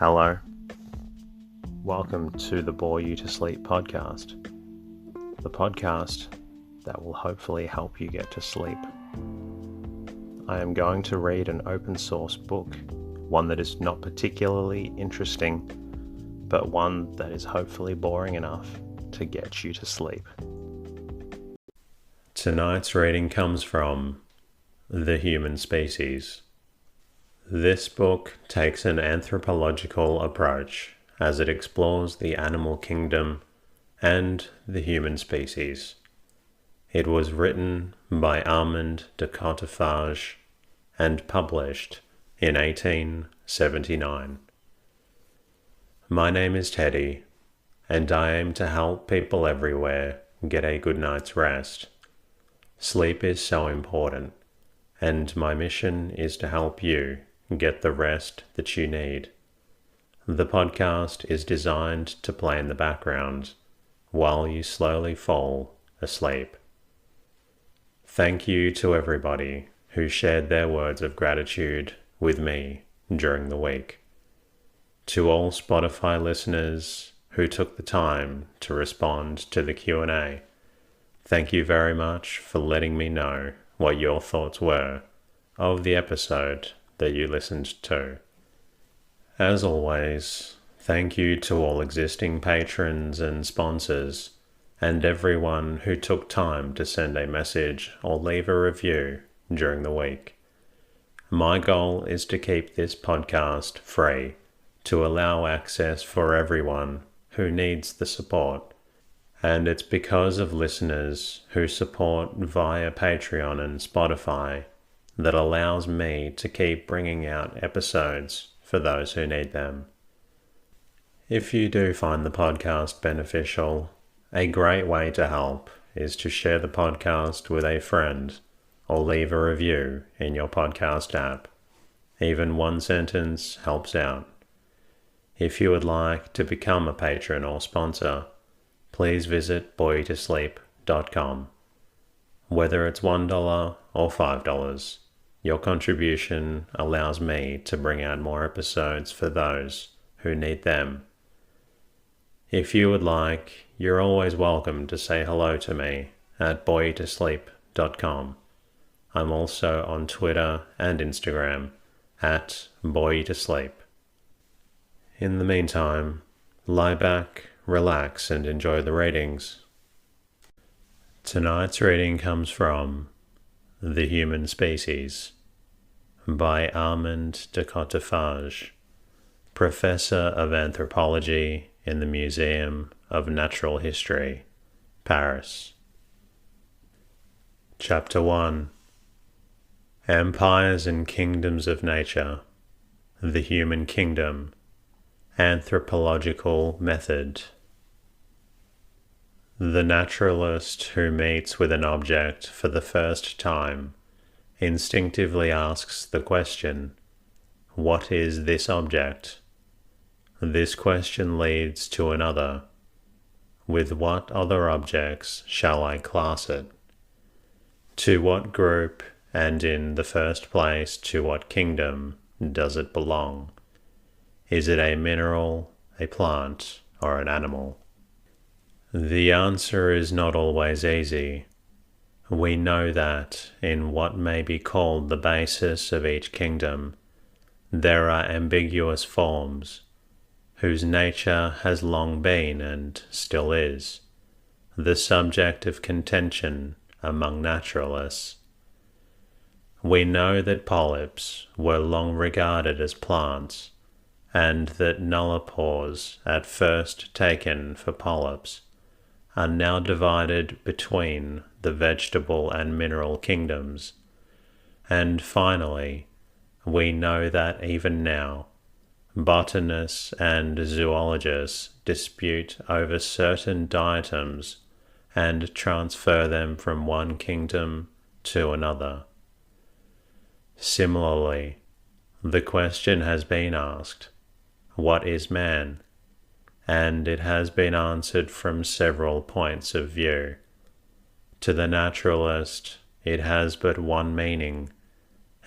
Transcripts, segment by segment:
Hello. Welcome to the Bore You to Sleep podcast. The podcast that will hopefully help you get to sleep. I am going to read an open source book, one that is not particularly interesting, but one that is hopefully boring enough to get you to sleep. Tonight's reading comes from The Human Species. This book takes an anthropological approach as it explores the animal kingdom and the human species. It was written by Armand de Quatrefages and published in 1879. My name is Teddy, and I aim to help people everywhere get a good night's rest. Sleep is so important, and my mission is to help you get the rest that you need. The podcast is designed to play in the background while you slowly fall asleep. Thank you to everybody who shared their words of gratitude with me during the week. To all Spotify listeners who took the time to respond to the Q&A, thank you very much for letting me know what your thoughts were of the episode that you listened to. As always, thank you to all existing patrons and sponsors, and everyone who took time to send a message or leave a review during the week. My goal is to keep this podcast free to allow access for everyone who needs the support, and it's because of listeners who support via Patreon and Spotify that allows me to keep bringing out episodes for those who need them. If you do find the podcast beneficial, a great way to help is to share the podcast with a friend or leave a review in your podcast app. Even one sentence helps out. If you would like to become a patron or sponsor, please visit boreyoutosleep.com. Whether it's $1 or $5, your contribution allows me to bring out more episodes for those who need them. If you would like, you're always welcome to say hello to me at boreyoutosleep.com. I'm also on Twitter and Instagram at boreyoutosleep. In the meantime, lie back, relax, and enjoy the readings. Tonight's reading comes from The Human Species by Armand de Quatrefages, Professor of Anthropology in the Museum of Natural History, Paris. Chapter 1. Empires and Kingdoms of Nature, the Human Kingdom, Anthropological Method. The naturalist who meets with an object for the first time instinctively asks the question, "What is this object?" This question leads to another, "With what other objects shall I class it? To what group, and in the first place to what kingdom, does it belong? Is it a mineral, a plant, or an animal?" The answer is not always easy. We know that in what may be called the basis of each kingdom, there are ambiguous forms, whose nature has long been, and still is, the subject of contention among naturalists. We know that polyps were long regarded as plants, and that nullipores, at first taken for polyps, are now divided between the vegetable and mineral kingdoms. And finally, we know that even now, botanists and zoologists dispute over certain diatoms and transfer them from one kingdom to another. Similarly, the question has been asked, "What is man?" And it has been answered from several points of view. To the naturalist, it has but one meaning,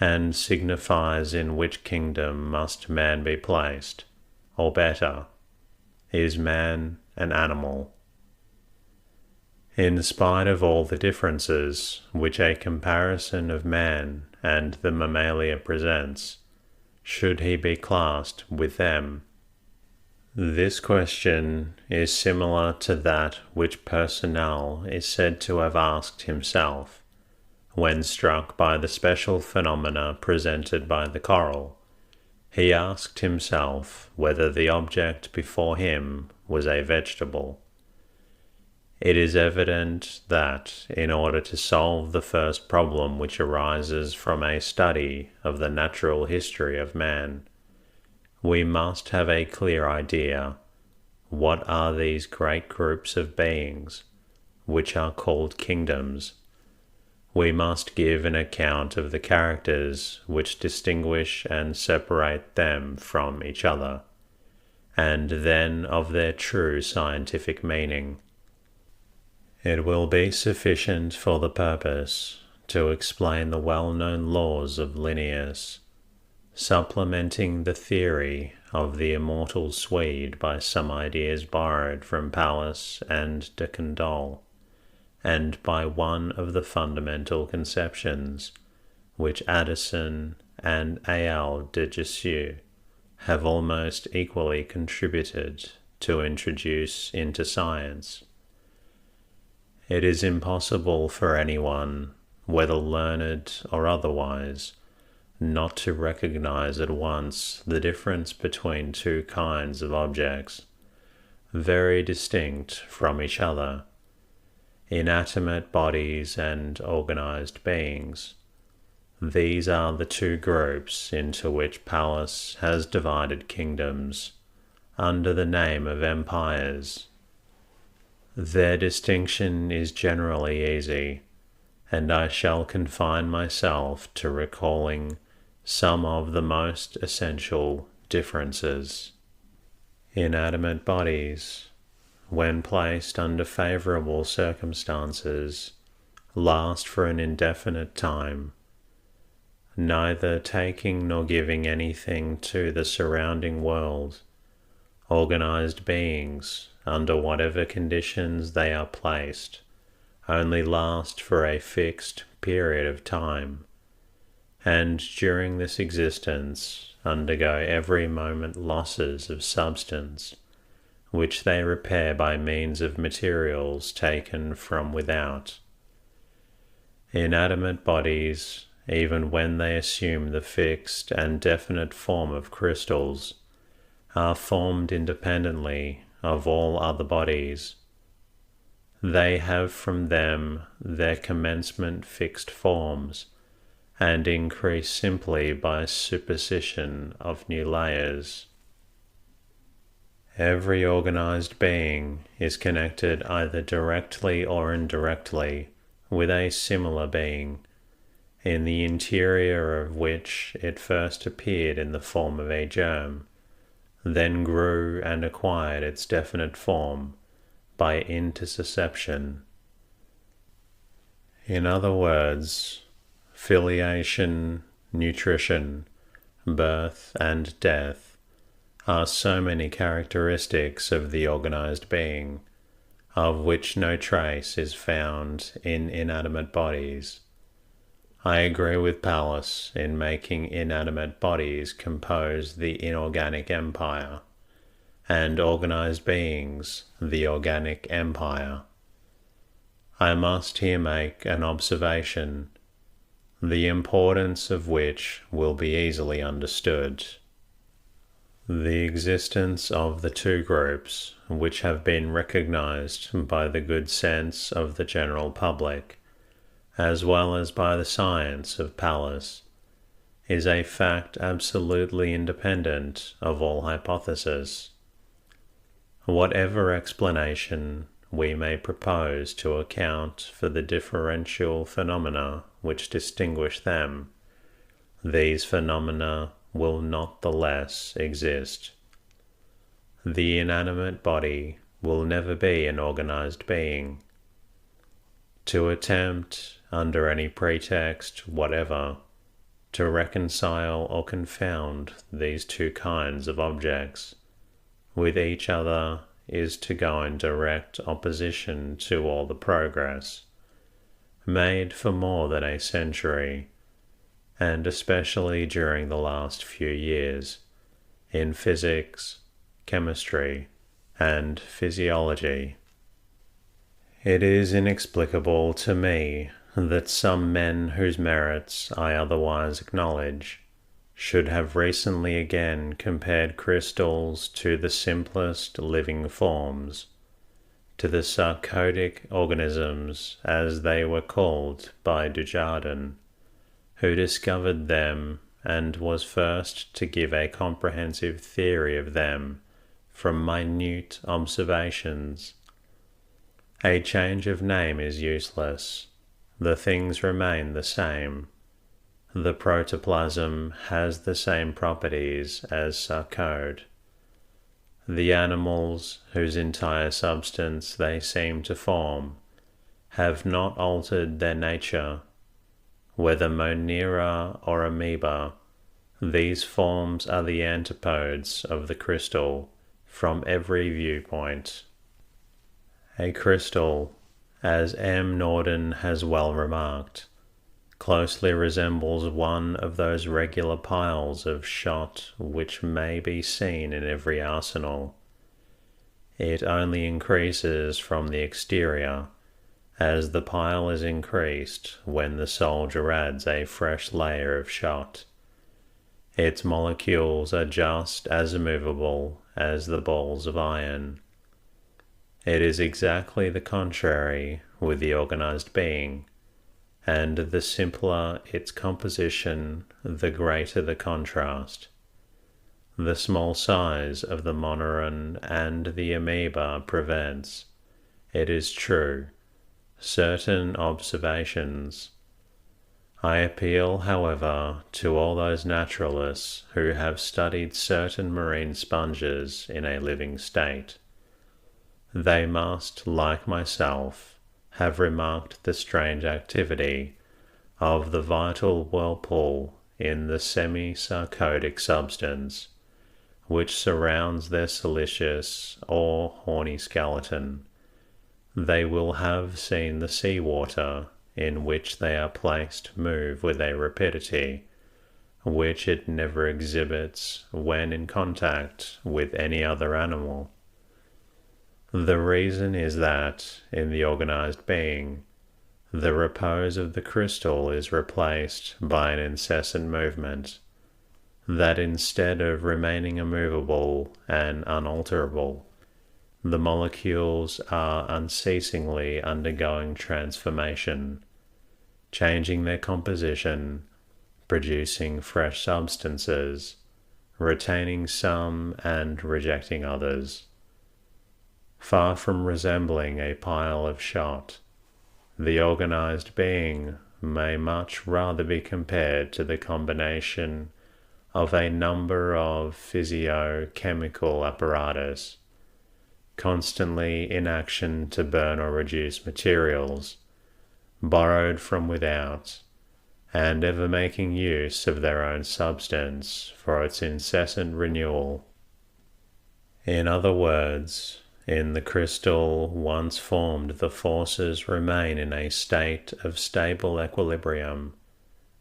and signifies in which kingdom must man be placed, or better, is man an animal? In spite of all the differences which a comparison of man and the mammalia presents, should he be classed with them? This question is similar to that which Personal is said to have asked himself, when struck by the special phenomena presented by the coral. He asked himself whether the object before him was a vegetable. It is evident that, in order to solve the first problem which arises from a study of the natural history of man, we must have a clear idea what are these great groups of beings, which are called kingdoms. We must give an account of the characters which distinguish and separate them from each other, and then of their true scientific meaning. It will be sufficient for the purpose to explain the well-known laws of Linnaeus, supplementing the theory of the immortal Swede by some ideas borrowed from Pallas and de Candolle, and by one of the fundamental conceptions which Addison and A.L. de Jussieu have almost equally contributed to introduce into science. It is impossible for anyone, whether learned or otherwise, not to recognize at once the difference between two kinds of objects, very distinct from each other, inanimate bodies and organized beings. These are the two groups into which Pallas has divided kingdoms, under the name of empires. Their distinction is generally easy, and I shall confine myself to recalling some of the most essential differences. Inanimate bodies, when placed under favorable circumstances, last for an indefinite time, neither taking nor giving anything to the surrounding world. Organized beings, under whatever conditions they are placed, only last for a fixed period of time, and during this existence undergo every moment losses of substance, which they repair by means of materials taken from without. Inanimate bodies, even when they assume the fixed and definite form of crystals, are formed independently of all other bodies. They have from them their commencement fixed forms, and increase simply by superposition of new layers. Every organized being is connected either directly or indirectly with a similar being, in the interior of which it first appeared in the form of a germ, then grew and acquired its definite form by intussusception. In other words, filiation, nutrition, birth, and death are so many characteristics of the organized being, of which no trace is found in inanimate bodies. I agree with Pallas in making inanimate bodies compose the inorganic empire, and organized beings the organic empire. I must here make an observation, the importance of which will be easily understood. The existence of the two groups, which have been recognized by the good sense of the general public, as well as by the science of Pallas, is a fact absolutely independent of all hypothesis. Whatever explanation we may propose to account for the differential phenomena which distinguish them, these phenomena will not the less exist. The inanimate body will never be an organized being. To attempt, under any pretext whatever, to reconcile or confound these two kinds of objects with each other is to go in direct opposition to all the progress made for more than a century, and especially during the last few years, in physics, chemistry, and physiology. It is inexplicable to me that some men whose merits I otherwise acknowledge should have recently again compared crystals to the simplest living forms, to the sarcodic organisms as they were called by Dujardin, who discovered them and was first to give a comprehensive theory of them from minute observations. A change of name is useless. The things remain the same. The protoplasm has the same properties as sarcode. The animals, whose entire substance they seem to form, have not altered their nature. Whether Monera or amoeba, these forms are the antipodes of the crystal from every viewpoint. A crystal, as M. Norden has well remarked, closely resembles one of those regular piles of shot which may be seen in every arsenal. It only increases from the exterior, as the pile is increased when the soldier adds a fresh layer of shot. Its molecules are just as immovable as the balls of iron. It is exactly the contrary with the organized being, and the simpler its composition, the greater the contrast. The small size of the moneron and the amoeba prevents, it is true, certain observations. I appeal, however, to all those naturalists who have studied certain marine sponges in a living state. They must, like myself, have remarked the strange activity of the vital whirlpool in the semi-sarcodic substance which surrounds their siliceous or horny skeleton. They will have seen the sea water in which they are placed move with a rapidity which it never exhibits when in contact with any other animal. The reason is that, in the organized being, the repose of the crystal is replaced by an incessant movement, that instead of remaining immovable and unalterable, the molecules are unceasingly undergoing transformation, changing their composition, producing fresh substances, retaining some and rejecting others. Far from resembling a pile of shot, the organized being may much rather be compared to the combination of a number of physio-chemical apparatus, constantly in action to burn or reduce materials, borrowed from without, and ever making use of their own substance for its incessant renewal. In other words, in the crystal once formed, the forces remain in a state of stable equilibrium,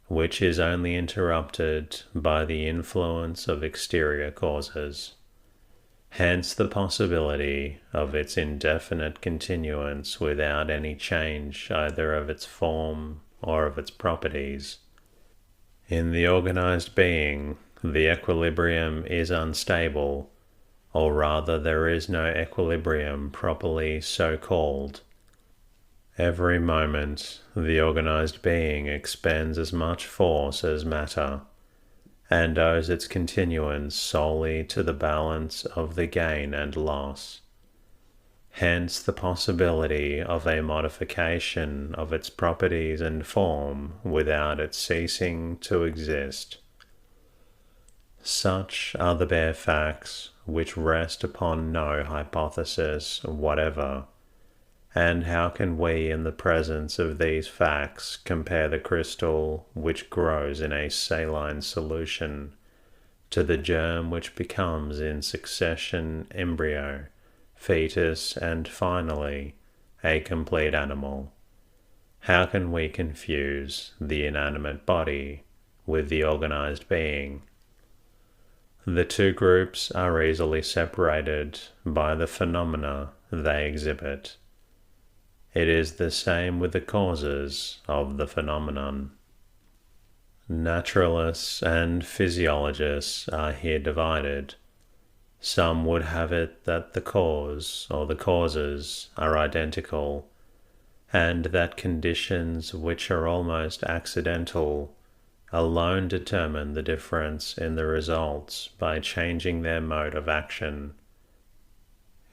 which is only interrupted by the influence of exterior causes. Hence the possibility of its indefinite continuance without any change either of its form or of its properties. In the organized being, the equilibrium is unstable, or rather there is no equilibrium properly so called. Every moment the organized being expends as much force as matter, and owes its continuance solely to the balance of the gain and loss. Hence the possibility of a modification of its properties and form without its ceasing to exist. Such are the bare facts which rest upon no hypothesis whatever, and how can we in the presence of these facts compare the crystal which grows in a saline solution to the germ which becomes in succession embryo, fetus, and finally a complete animal. How can we confuse the inanimate body with the organized being? The two groups are easily separated by the phenomena they exhibit. It is the same with the causes of the phenomenon. Naturalists and physiologists are here divided. Some would have it that the cause or the causes are identical, and that conditions which are almost accidental alone determine the difference in the results by changing their mode of action.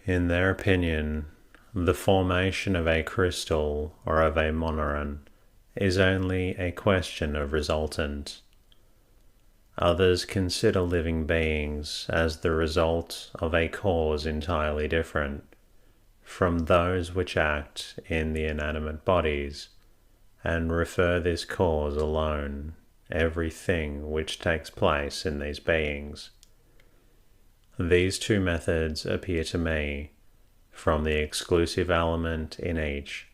In their opinion, the formation of a crystal or of a monoron is only a question of resultant. Others consider living beings as the result of a cause entirely different from those which act in the inanimate bodies, and refer this cause alone everything which takes place in these beings. These two methods appear to me, from the exclusive element in each,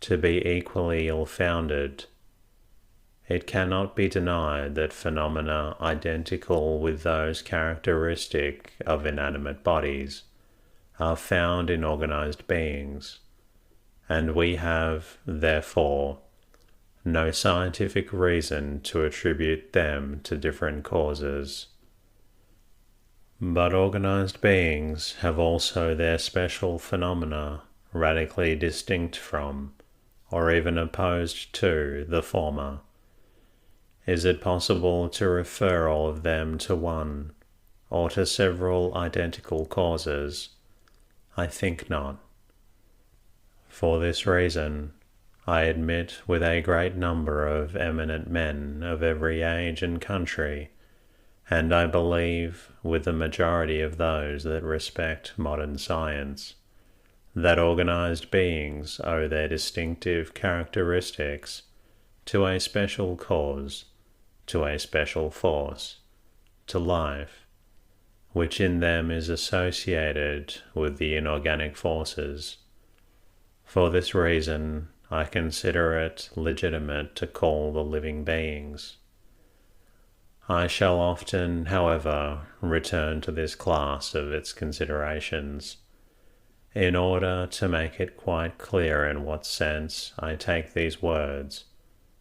to be equally ill-founded. It cannot be denied that phenomena identical with those characteristic of inanimate bodies are found in organized beings, and we have, therefore, no scientific reason to attribute them to different causes. But organized beings have also their special phenomena radically distinct from, or even opposed to, the former. Is it possible to refer all of them to one, or to several identical causes? I think not. For this reason, I admit with a great number of eminent men of every age and country, and I believe with the majority of those that respect modern science, that organized beings owe their distinctive characteristics to a special cause, to a special force, to life, which in them is associated with the inorganic forces. For this reason, I consider it legitimate to call the living beings. I shall often, however, return to this class of its considerations, in order to make it quite clear in what sense I take these words,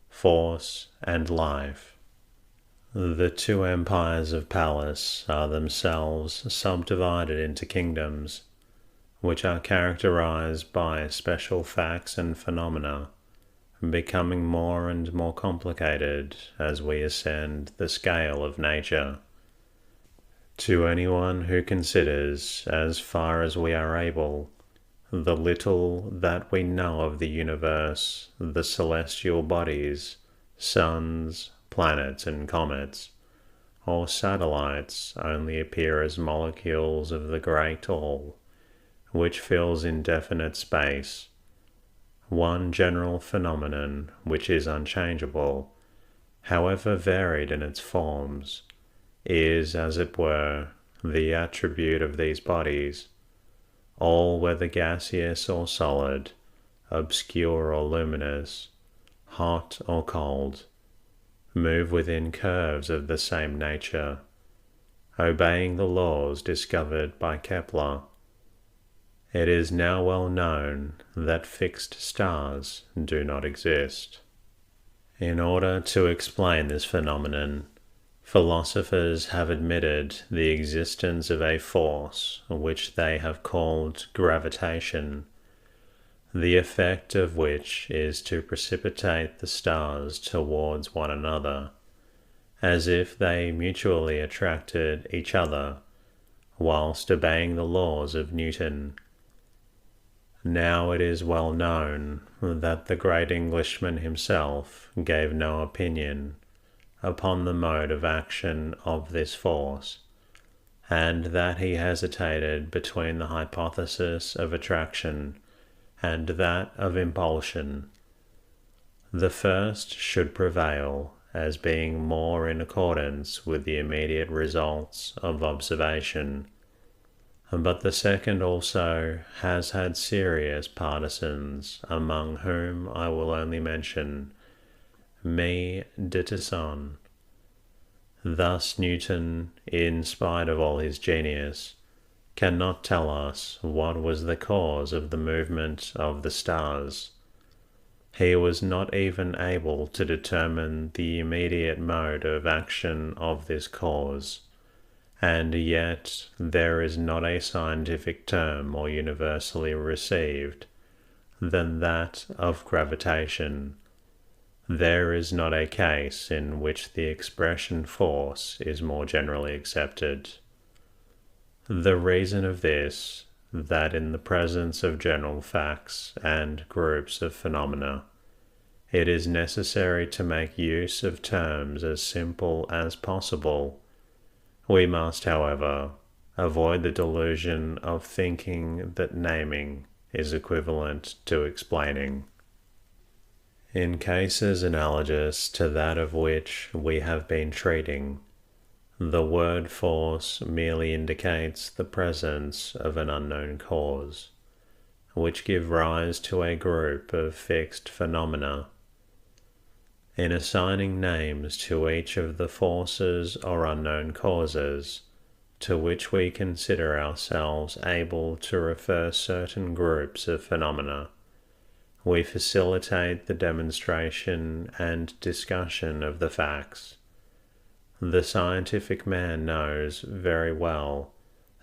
force and life. The two empires of Pallas are themselves subdivided into kingdoms, which are characterized by special facts and phenomena, becoming more and more complicated as we ascend the scale of nature. To anyone who considers, as far as we are able, the little that we know of the universe, the celestial bodies, suns, planets and comets, or satellites only appear as molecules of the great All, which fills indefinite space, one general phenomenon which is unchangeable, however varied in its forms, is, as it were, the attribute of these bodies, all whether gaseous or solid, obscure or luminous, hot or cold, move within curves of the same nature, obeying the laws discovered by Kepler. It is now well known that fixed stars do not exist. In order to explain this phenomenon, philosophers have admitted the existence of a force which they have called gravitation, the effect of which is to precipitate the stars towards one another, as if they mutually attracted each other, whilst obeying the laws of Newton. Now it is well known that the great Englishman himself gave no opinion upon the mode of action of this force, and that he hesitated between the hypothesis of attraction and that of impulsion. The first should prevail, as being more in accordance with the immediate results of observation, but the second also has had serious partisans, among whom I will only mention me de Tesson. Thus Newton, in spite of all his genius, cannot tell us what was the cause of the movement of the stars. He was not even able to determine the immediate mode of action of this cause, and yet there is not a scientific term more universally received than that of gravitation. There is not a case in which the expression force is more generally accepted. The reason of this, that in the presence of general facts and groups of phenomena, it is necessary to make use of terms as simple as possible. We must, however, avoid the delusion of thinking that naming is equivalent to explaining. In cases analogous to that of which we have been treating, the word force merely indicates the presence of an unknown cause, which give rise to a group of fixed phenomena. In assigning names to each of the forces or unknown causes, to which we consider ourselves able to refer certain groups of phenomena, we facilitate the demonstration and discussion of the facts. The scientific man knows very well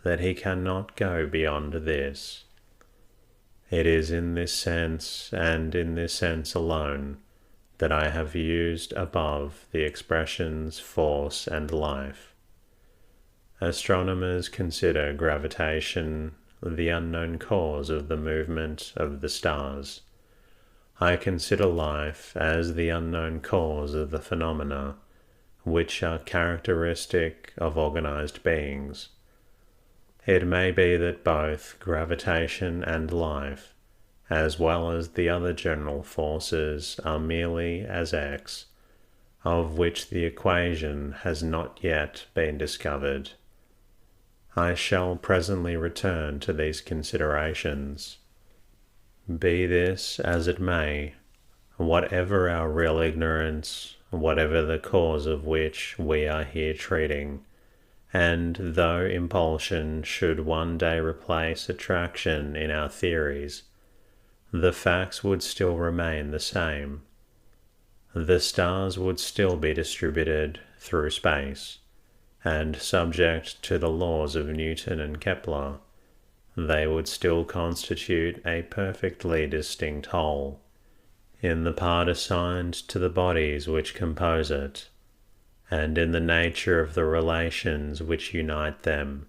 that he cannot go beyond this. It is in this sense, and in this sense alone, that I have used above the expressions force and life. Astronomers consider gravitation the unknown cause of the movement of the stars. I consider life as the unknown cause of the phenomena which are characteristic of organized beings. It may be that both gravitation and life, as well as the other general forces, are merely as X, of which the equation has not yet been discovered. I shall presently return to these considerations. Be this as it may, whatever our real ignorance, whatever the cause of which we are here treating, and though impulsion should one day replace attraction in our theories, the facts would still remain the same. The stars would still be distributed through space, and subject to the laws of Newton and Kepler, they would still constitute a perfectly distinct whole, in the part assigned to the bodies which compose it, and in the nature of the relations which unite them.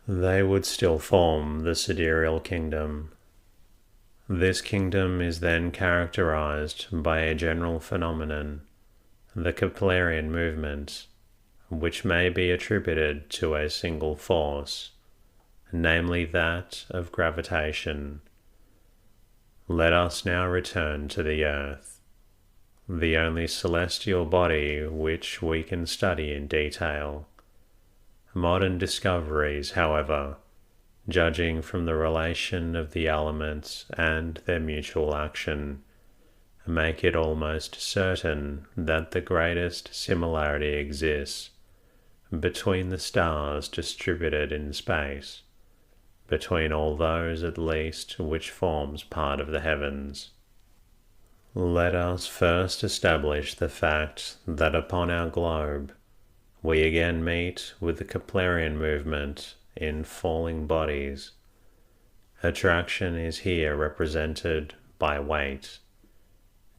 They would still form the sidereal kingdom. This kingdom is then characterized by a general phenomenon, the Keplerian movement, which may be attributed to a single force, namely that of gravitation. Let us now return to the earth, the only celestial body which we can study in detail. Modern discoveries, however, judging from the relation of the elements and their mutual action, make it almost certain that the greatest similarity exists between the stars distributed in space, between all those at least which forms part of the heavens. Let us first establish the fact that upon our globe we again meet with the Keplerian movement in falling bodies. Attraction is here represented by weight.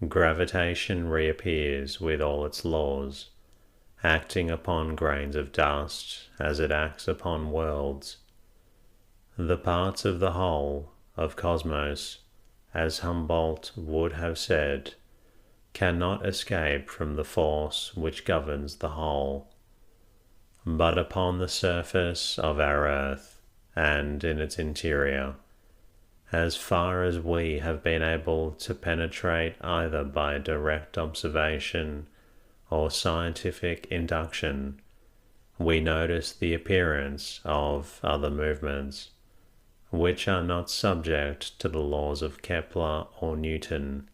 Gravitation reappears with all its laws, acting upon grains of dust as it acts upon worlds. The parts of the whole of cosmos, as Humboldt would have said, cannot escape from the force which governs the whole. But upon the surface of our earth, and in its interior, as far as we have been able to penetrate either by direct observation or scientific induction, we notice the appearance of other movements, which are not subject to the laws of Kepler or Newton.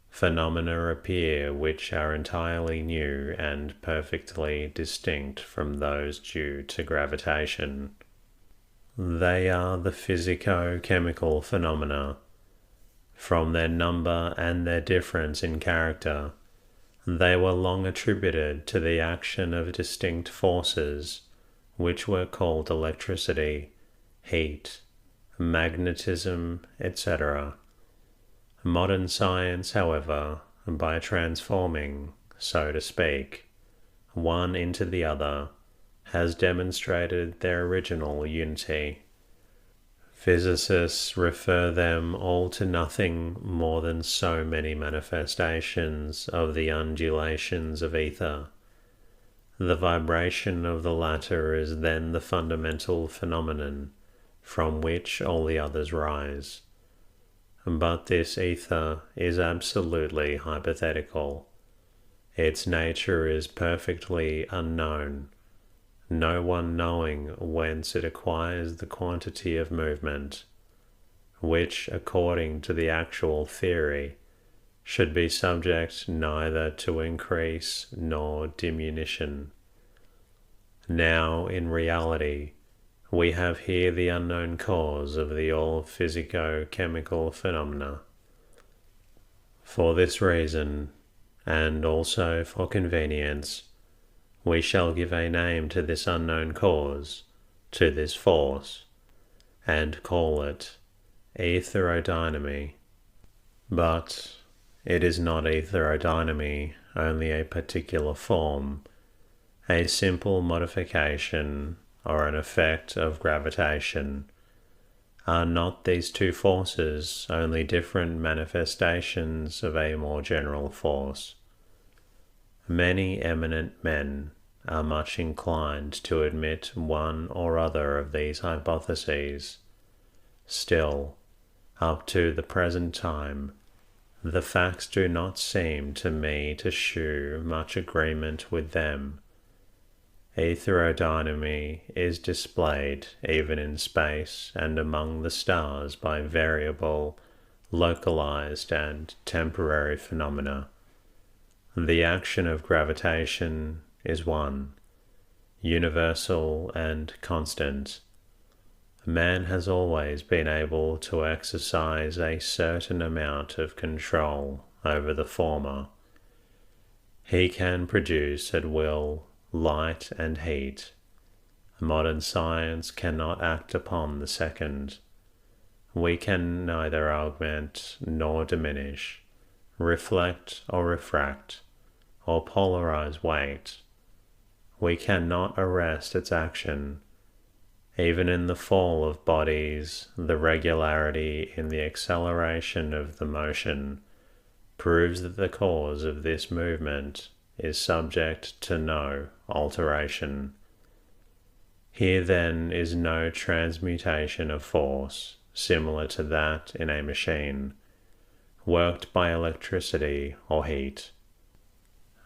Phenomena appear which are entirely new and perfectly distinct from those due to gravitation. They are the physico-chemical phenomena. From their number and their difference in character, they were long attributed to the action of distinct forces, which were called electricity, heat, magnetism, etc. Modern science, however, by transforming, so to speak, one into the other, has demonstrated their original unity. Physicists refer them all to nothing more than so many manifestations of the undulations of ether. The vibration of the latter is then the fundamental phenomenon from which all the others rise. But this ether is absolutely hypothetical. Its nature is perfectly unknown, no one knowing whence it acquires the quantity of movement, which, according to the actual theory, should be subject neither to increase nor diminution. Now, in reality, we have here the unknown cause of the all physico-chemical phenomena. For this reason, and also for convenience, we shall give a name to this unknown cause, to this force, and call it aetherodynamy. But it is not aetherodynamy, only a particular form, a simple modification or an effect of gravitation. Are not these two forces only different manifestations of a more general force? Many eminent men are much inclined to admit one or other of these hypotheses. Still, up to the present time, the facts do not seem to me to shew much agreement with them. Aetherodynamy is displayed even in space and among the stars by variable, localized, and temporary phenomena. The action of gravitation is one, universal and constant. Man has always been able to exercise a certain amount of control over the former. He can produce at will light and heat. Modern science cannot act upon the second. We can neither augment nor diminish, reflect or refract, or polarize weight. We cannot arrest its action. Even in the fall of bodies, the regularity in the acceleration of the motion proves that the cause of this movement is subject to no alteration. Here then is no transmutation of force similar to that in a machine, worked by electricity or heat.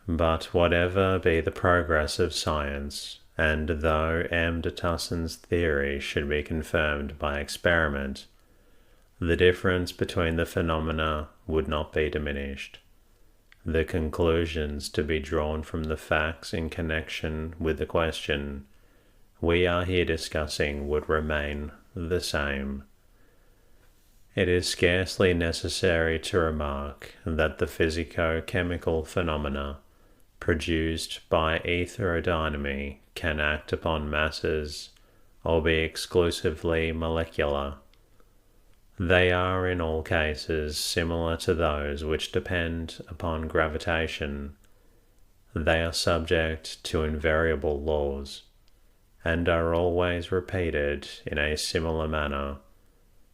But whatever be the progress of science, and though M. de Tussen's theory should be confirmed by experiment, the difference between the phenomena would not be diminished. The conclusions to be drawn from the facts in connection with the question we are here discussing would remain the same. It is scarcely necessary to remark that the physico-chemical phenomena produced by aetherodynamy can act upon masses or be exclusively molecular. They are in all cases similar to those which depend upon gravitation. They are subject to invariable laws, and are always repeated in a similar manner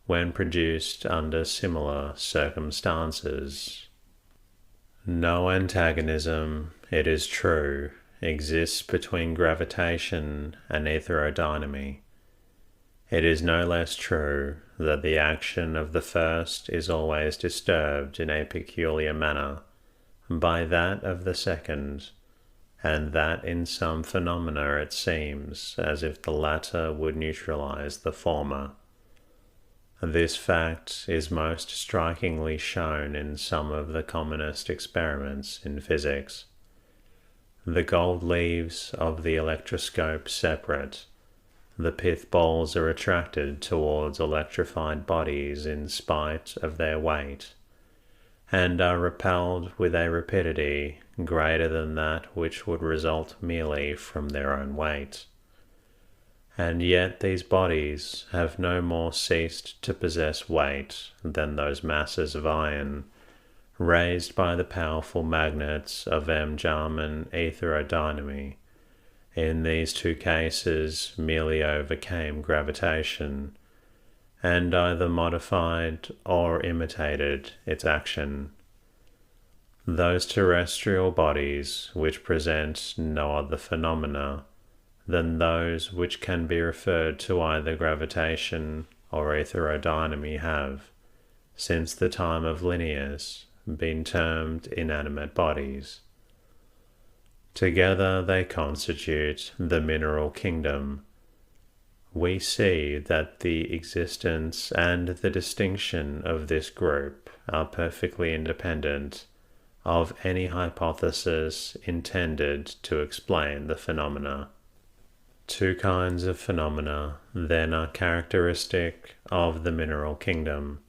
when produced under similar circumstances. No antagonism, it is true, exists between gravitation and aetherodynamy. It is no less true that the action of the first is always disturbed in a peculiar manner by that of the second, and that in some phenomena it seems as if the latter would neutralize the former. This fact is most strikingly shown in some of the commonest experiments in physics. The gold leaves of the electroscope separate. The pith balls are attracted towards electrified bodies in spite of their weight, and are repelled with a rapidity greater than that which would result merely from their own weight. And yet these bodies have no more ceased to possess weight than those masses of iron, raised by the powerful magnets of German heterodynamy. In these two cases merely overcame gravitation, and either modified or imitated its action. Those terrestrial bodies which present no other phenomena than those which can be referred to either gravitation or heterodynamy have, since the time of Linnaeus, been termed inanimate bodies. Together they constitute the mineral kingdom. We see that the existence and the distinction of this group are perfectly independent of any hypothesis intended to explain the phenomena. Two kinds of phenomena then are characteristic of the mineral kingdom: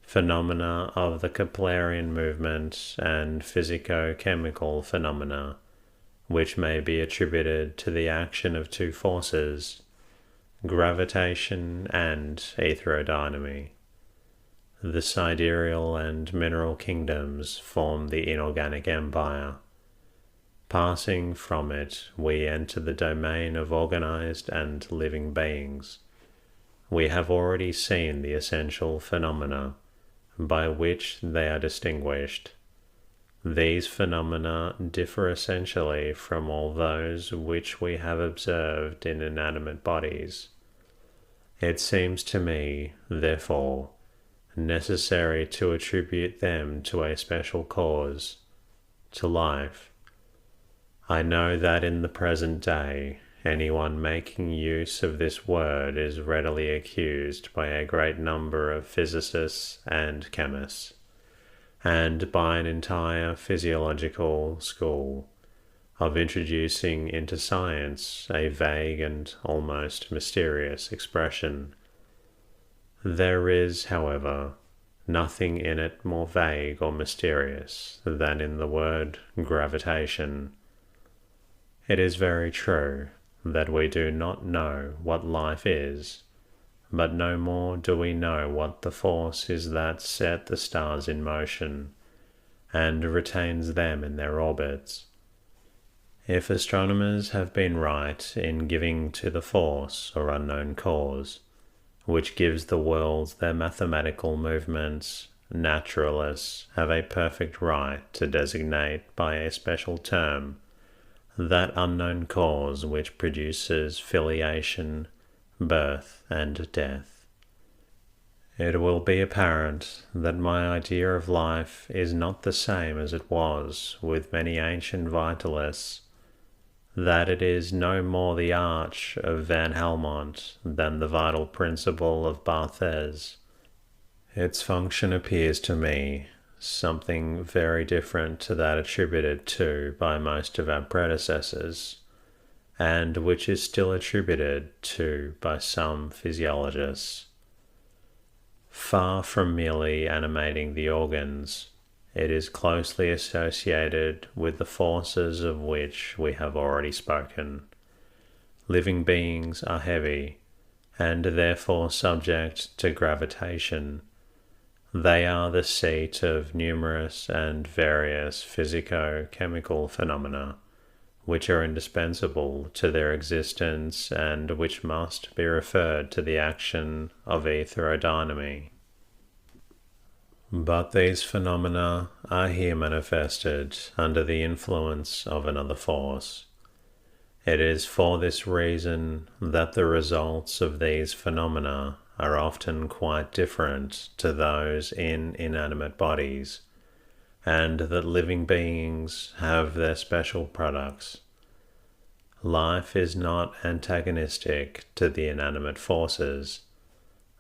phenomena of the Keplerian movement and physico-chemical phenomena, which may be attributed to the action of two forces, gravitation and heterodynamy. The sidereal and mineral kingdoms form the inorganic empire. Passing from it, we enter the domain of organized and living beings. We have already seen the essential phenomena by which they are distinguished. These phenomena differ essentially from all those which we have observed in inanimate bodies. It seems to me, therefore, necessary to attribute them to a special cause, to life. I know that in the present day, anyone making use of this word is readily accused by a great number of physicists and chemists, and by an entire physiological school, of introducing into science a vague and almost mysterious expression. There is, however, nothing in it more vague or mysterious than in the word gravitation. It is very true that we do not know what life is, but no more do we know what the force is that set the stars in motion, and retains them in their orbits. If astronomers have been right in giving to the force or unknown cause, which gives the worlds their mathematical movements, naturalists have a perfect right to designate by a special term that unknown cause which produces filiation, birth, and death. It will be apparent that my idea of life is not the same as it was with many ancient vitalists, that it is no more the arch of Van Helmont than the vital principle of Barthes. Its function appears to me something very different to that attributed to by most of our predecessors, and which is still attributed to by some physiologists. Far from merely animating the organs, it is closely associated with the forces of which we have already spoken. Living beings are heavy, and therefore subject to gravitation. They are the seat of numerous and various physico-chemical phenomena, which are indispensable to their existence and which must be referred to the action of heterodynamy. But these phenomena are here manifested under the influence of another force. It is for this reason that the results of these phenomena are often quite different to those in inanimate bodies, and that living beings have their special products. Life is not antagonistic to the inanimate forces,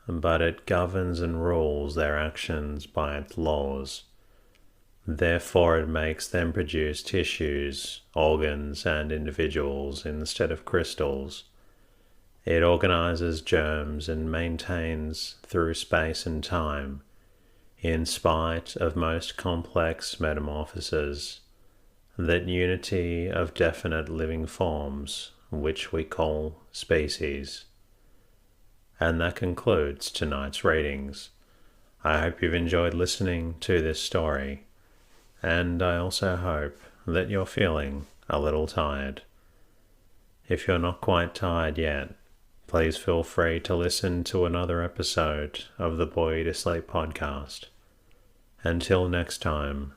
but it governs and rules their actions by its laws. Therefore, it makes them produce tissues, organs, and individuals instead of crystals. It organizes germs and maintains through space and time, in spite of most complex metamorphoses, that unity of definite living forms, which we call species. And that concludes tonight's readings. I hope you've enjoyed listening to this story, and I also hope that you're feeling a little tired. If you're not quite tired yet, please feel free to listen to another episode of the Bore You to Sleep podcast. Until next time,